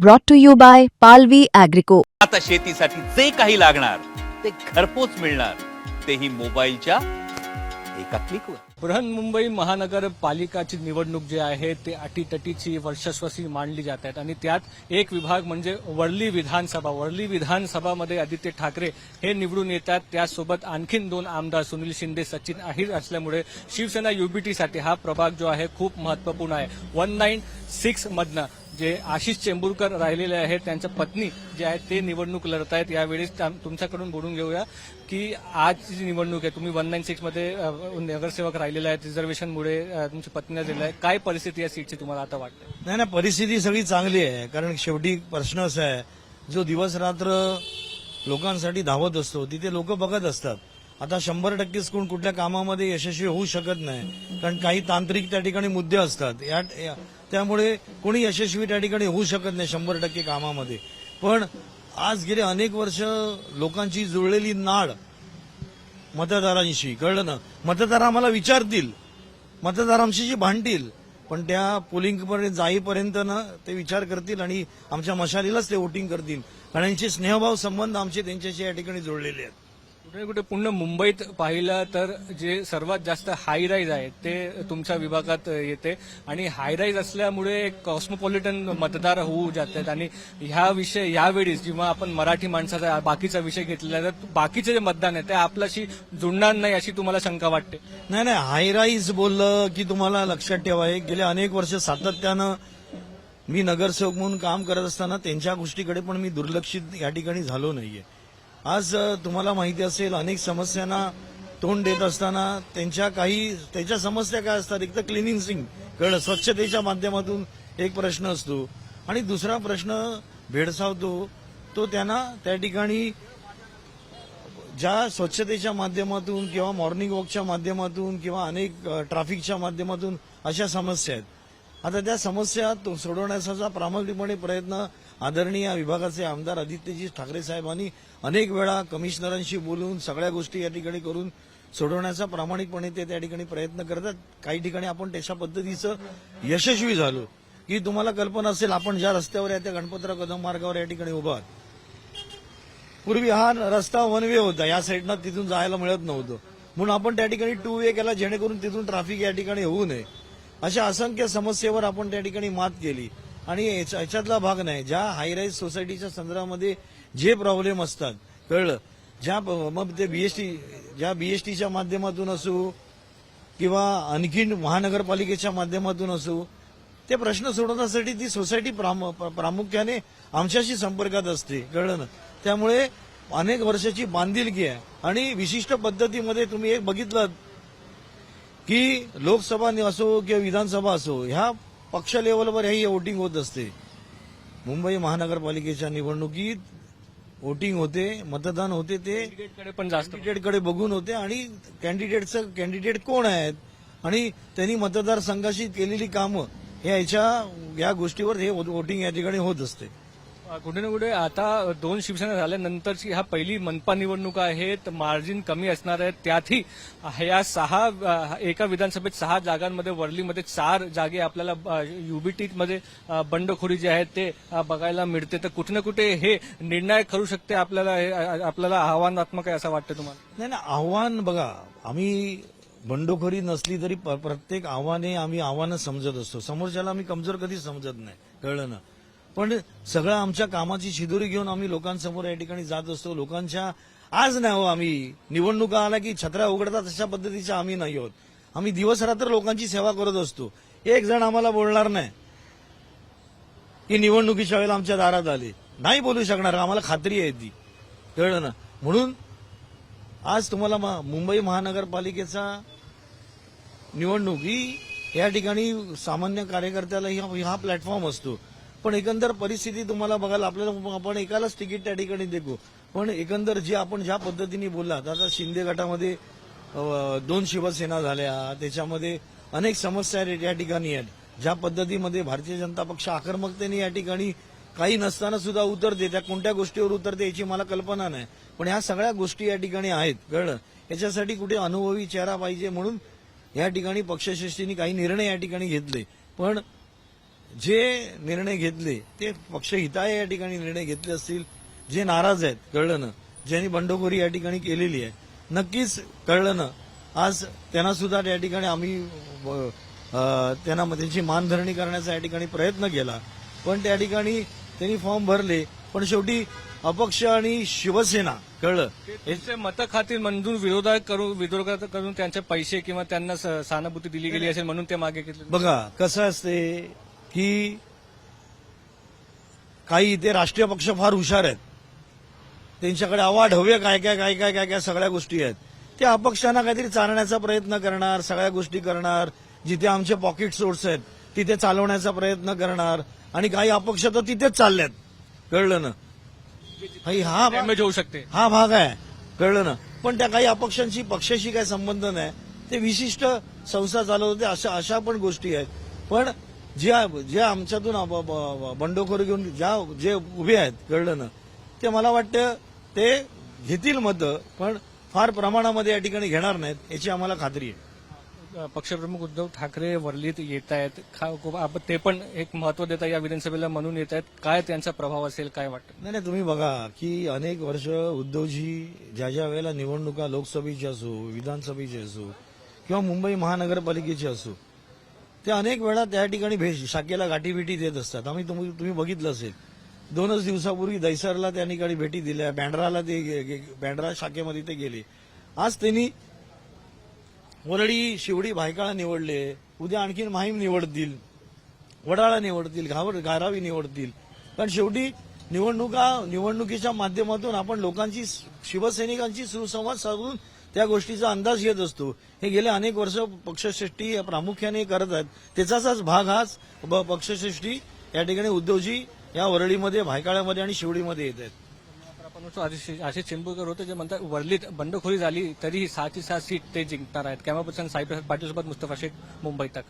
brought to you by Palvi Agrico. आता शेतीसाठी जे काही लागणार ते घरपोच मिळणार, तेही मोबाईलच्या एका क्लिकवर. बृहन्मुंबई महानगरपालिकाची निवडणूक जी आहे ते अटीतटीची वर्चस्वशी मांडली जात आहेत आणि त्यात एक विभाग म्हणजे वर्ली विधानसभा. वर्ली विधानसभामध्ये आदित्य ठाकरे हे निवडून येतात. त्यासोबत आणखीन 2 आमदार सुनील शिंदे, सचिन अहिर असल्यामुळे शिवसेना युबीटीसाठी हा प्रभाग जो आहे खूप महत्वपूर्ण आहे. 196 मधनं जे आशिष चेंबूरकर राहिलेले आहेत त्यांच्या पत्नी जे आहेत ते निवडणूक लढत आहेत. यावेळेस तुमच्याकडून बोलून घेऊया की आज जी निवडणूक आहे, तुम्ही 196 मध्ये नगरसेवक राहिलेले आहेत, रिझर्वेशनमुळे तुमची पत्नीला दिलं आहे. काय परिस्थिती या सीटची तुम्हाला आता वाटते? नाही, परिस्थिती सगळी चांगली आहे. कारण शेवटी प्रश्न असा आहे, जो दिवस रात्र लोकांसाठी धावत असतो तिथे लोक बघत असतात. आता 100% कोण कुठल्या कामामध्ये यशस्वी होऊ शकत नाही, कारण काही तांत्रिक त्या ठिकाणी मुद्दे असतात. त्यामुळे कोणी यशस्वी त्या ठिकाणी होऊ शकत नाही 100% कामामध्ये. पण आज गेले अनेक वर्ष लोकांची जुळलेली नाळ मतदारांशी, कळलं ना, मतदार आम्हाला विचारतील, मतदार आमच्याशी भांडतील, पण त्या पोलिंगपर्यंत जाईपर्यंत ना ते विचार करतील आणि आमच्या मशालीलाच ते वोटिंग करतील, कारण यांचे स्नेहभाव संबंध आमचे त्यांच्याशी या ठिकाणी जुळलेले आहेत. कुठे कुठे पूर्ण मुंबईत पाहिलं तर जे सर्वात जास्त हाय राईज आहे ते तुमच्या विभागात येते आणि हाय राईज असल्यामुळे एक कॉस्मोपॉलिटन मतदार होऊ जातात. आणि यावेळी जेव्हा आपण मराठी माणसाचा बाकीचा विषय घेतलेला तर बाकीचे जे मतदान आहे ते आपल्याशी जुळणार नाही अशी तुम्हाला शंका वाटते? नाही, हाय राईज बोललं की तुम्हाला लक्षात ठेवा, गेले अनेक वर्ष सातत्यानं मी नगरसेवक म्हणून काम करत असताना त्यांच्या गोष्टीकडे पण मी दुर्लक्षित या ठिकाणी झालो नाहीये. आज तुम्हाला माहिती असेल, अनेक समस्यांना तोंड देत असताना त्याच्या समस्या काय असतात? एक तर क्लिनिंग कळलं, स्वच्छतेच्या माध्यमातून एक प्रश्न असतो आणि दुसरा प्रश्न भेडसावतो तो त्यांना त्या ठिकाणी ज्या स्वच्छतेच्या माध्यमातून किंवा मॉर्निंग वॉकच्या माध्यमातून किंवा अनेक ट्रॅफिकच्या माध्यमातून अशा समस्या आहेत. आता त्या समस्या सोडवण्याचा प्रामाणिकपणे प्रयत्न आदरणीय विभागाचे आमदार आदित्यजी ठाकरे साहेबांनी अनेक वेळा कमिशनरांशी बोलून सगळ्या गोष्टी या ठिकाणी करून सोडवण्याचा प्रामाणिकपणे ते त्या ठिकाणी प्रयत्न करतात. काही ठिकाणी आपण तशा पद्धतीचं यशस्वी झालो की तुम्हाला कल्पना असेल, आपण ज्या रस्त्यावर आहे त्या गणपतराव कदम मार्गावर या ठिकाणी उभा आहात. पूर्वी हा रस्ता वन वे होता, या साईडनं तिथून जायला मिळत नव्हतं, म्हणून आपण त्या ठिकाणी 2 वे केला जेणेकरून तिथून ट्रॅफिक या ठिकाणी होऊ नये. अशा असंख्य समस्येवर आपण त्या ठिकाणी मात केली आणि याच्यातला भाग नाही. ज्या हायराईज सोसायटीच्या संदर्भामध्ये जे प्रॉब्लेम असतात, कळलं, मग ते बीएसटीच्या माध्यमातून असो किंवा आणखीन महानगरपालिकेच्या माध्यमातून असो, ते प्रश्न सोडवण्यासाठी ती सोसायटी प्रामुख्याने आमच्याशी संपर्कात असते, कळलं ना. त्यामुळे अनेक वर्षाची बांधिलकी आहे आणि विशिष्ट पद्धतीमध्ये तुम्ही एक बघितलं की लोकसभा असो किंवा विधानसभा असो, ह्या पक्ष लेवलवर ही वोटिंग होत असते. मुंबई महानगरपालिकेच्या निवडणुकीत वोटिंग होते, मतदान होते, ते कॅन्डिडेटकडे बघून होते आणि कॅन्डिडेट कोण आहेत आणि त्यांनी मतदारसंघाशी केलेली कामं या गोष्टीवर हे वोटिंग या ठिकाणी होत असते. कुठे ना कुठे आता 2 शिवसेना झाल्यानंतरची हा पहिली मनपा निवडणूक आहे, तर मार्जिन कमी असणार आहे. त्यातही या एका विधानसभेत 6 जागांमध्ये वर्लीमध्ये 4 जागे आपल्याला युबीटीमध्ये बंडखोरी जी आहे ते बघायला मिळते. तर कुठे ना कुठे हे निर्णायक ठरू शकते, आपल्याला आव्हानात्मक आहे असं वाटतं तुम्हाला? नाही, आव्हान बघा, आम्ही बंडखोरी नसली तरी प्रत्येक आम्ही आव्हानं समजत असतो. समोरच्याला आम्ही कमजोर कधीच समजत नाही, कळलं ना. पण सगळं आमच्या कामाची शिदोरी घेऊन आम्ही लोकांसमोर या ठिकाणी जात असतो. लोकांच्या आज नाही हो, आम्ही निवडणुका आला की छत्र्या उघडतात अशा पद्धतीच्या आम्ही नाही आहोत. आम्ही दिवस रात्र लोकांची सेवा करत असतो. एक जण आम्हाला बोलणार नाही की निवडणुकीच्या वेळेला आमच्या दारात आले, नाही बोलू शकणार, आम्हाला खात्री आहे ती, कळलं ना. म्हणून आज तुम्हाला मुंबई महानगरपालिकेचा निवडणूक ही या ठिकाणी सामान्य कार्यकर्त्याला हा प्लॅटफॉर्म असतो. पण एकंदर परिस्थिती तुम्हाला बघायला आपल्याला, आपण एकालाच तिकीट त्या ठिकाणी देऊ, पण एकंदर आपण ज्या पद्धतीने बोललात, आता शिंदे गटामध्ये 2 शिवसेना झाल्या, त्याच्यामध्ये अनेक समस्या या ठिकाणी आहेत. ज्या पद्धतीमध्ये भारतीय जनता पक्ष आक्रमकतेने या ठिकाणी काही नसताना सुद्धा उतरते, त्या कोणत्या गोष्टीवर उतरते याची मला कल्पना नाही, पण ह्या सगळ्या गोष्टी या ठिकाणी आहेत, कळलं. याच्यासाठी कुठे अनुभवी चेहरा पाहिजे, म्हणून या ठिकाणी पक्षश्रेष्ठींनी काही निर्णय या ठिकाणी घेतले. पण जे निर्णय घेतले ते पक्षहिताय या ठिकाणी निर्णय घेतले असतील. जे नाराज आहेत कळलं ना, ज्यांनी बंडखोरी या ठिकाणी केलेली आहे, नक्कीच कळलं ना, आज त्यांना सुद्धा या ठिकाणी आम्ही त्यांना त्यांची मानधरणी करण्याचा या ठिकाणी प्रयत्न केला. पण त्या ठिकाणी त्यांनी फॉर्म भरले, पण शेवटी अपक्ष आणि शिवसेना कळलं त्यांचे मतं खातील म्हणून विरोधात करून त्यांचे पैसे किंवा त्यांना सहानुभूती दिली गेली असेल म्हणून ते मागे घेतले. बघा कसं असते की काही इथे राष्ट्रीय पक्ष फार हुशार आहेत, त्यांच्याकडे अवाढव्य काय काय काय काय काय काय सगळ्या गोष्टी आहेत. ते अपक्षांना काहीतरी चालण्याचा प्रयत्न करणार, सगळ्या गोष्टी करणार, जिथे आमचे पॉकेट सोर्स आहेत तिथे चालवण्याचा प्रयत्न करणार, आणि काही अपक्ष तर तिथेच चालल्यात कळलं ना. हा डॅमेज होऊ शकते. हा भाग आहे कळलं ना. पण त्या काही अपक्षांशी पक्षाशी काही संबंध नाही, ते विशिष्ट संस्था चालवते, अशा पण गोष्टी आहेत. पण जे आमच्यातून बंडखोरी घेऊन जे उभे आहेत कळलं ना, ते मला वाटतं ते घेतील मतं, पण फार प्रमाणामध्ये या ठिकाणी घेणार नाहीत याची आम्हाला खात्री आहे. पक्षप्रमुख उद्धव ठाकरे वर्लीत येत आहेत, ते पण एक महत्व देता या विधानसभेला म्हणून येत आहेत. काय त्यांचा प्रभाव असेल, काय वाटतं? नाही तुम्ही बघा की अनेक वर्ष उद्धवजी ज्या वेळेला निवडणुका लोकसभेची असो, विधानसभेची असो किंवा मुंबई महानगरपालिकेची असो, ते अनेक वेळा त्या ठिकाणी शाखेला गाठीभेटी देत असतात. तुम्ही बघितलं असेल, 2च दिवसापूर्वी दैसरला त्या ठिकाणी भेटी दिल्या, बँड्रा शाखेमध्ये ते गेले. आज त्यांनी वरळी, शिवडी, भायखळा निवडले, उद्या आणखीन माहीम निवडतील, वडाळा निवडतील, गारावी निवडतील. पण शेवटी निवडणुकीच्या माध्यमातून आपण लोकांची, शिवसैनिकांची सुसंवाद साधून त्या गोष्टीचा अंदाज घेत असतो. हे गेले अनेक वर्ष पक्षश्रेष्ठी प्रामुख्याने करत आहेत. त्याचाच भाग हाच पक्षश्रेष्ठी या ठिकाणी उद्धवजी या वरळीमध्ये, भायखळ्यामध्ये आणि शिवडीमध्ये येत आहेत. आशिष चिंबूरकर होते जे म्हणतात वर्लीत बंडखोरी झाली तरीही 6ची 6 सीट ते जिंकणार आहेत. कॅमेरा पर्सन साईप्रसाद पाटील सोबत मुस्तफा शेख, मुंबई तक.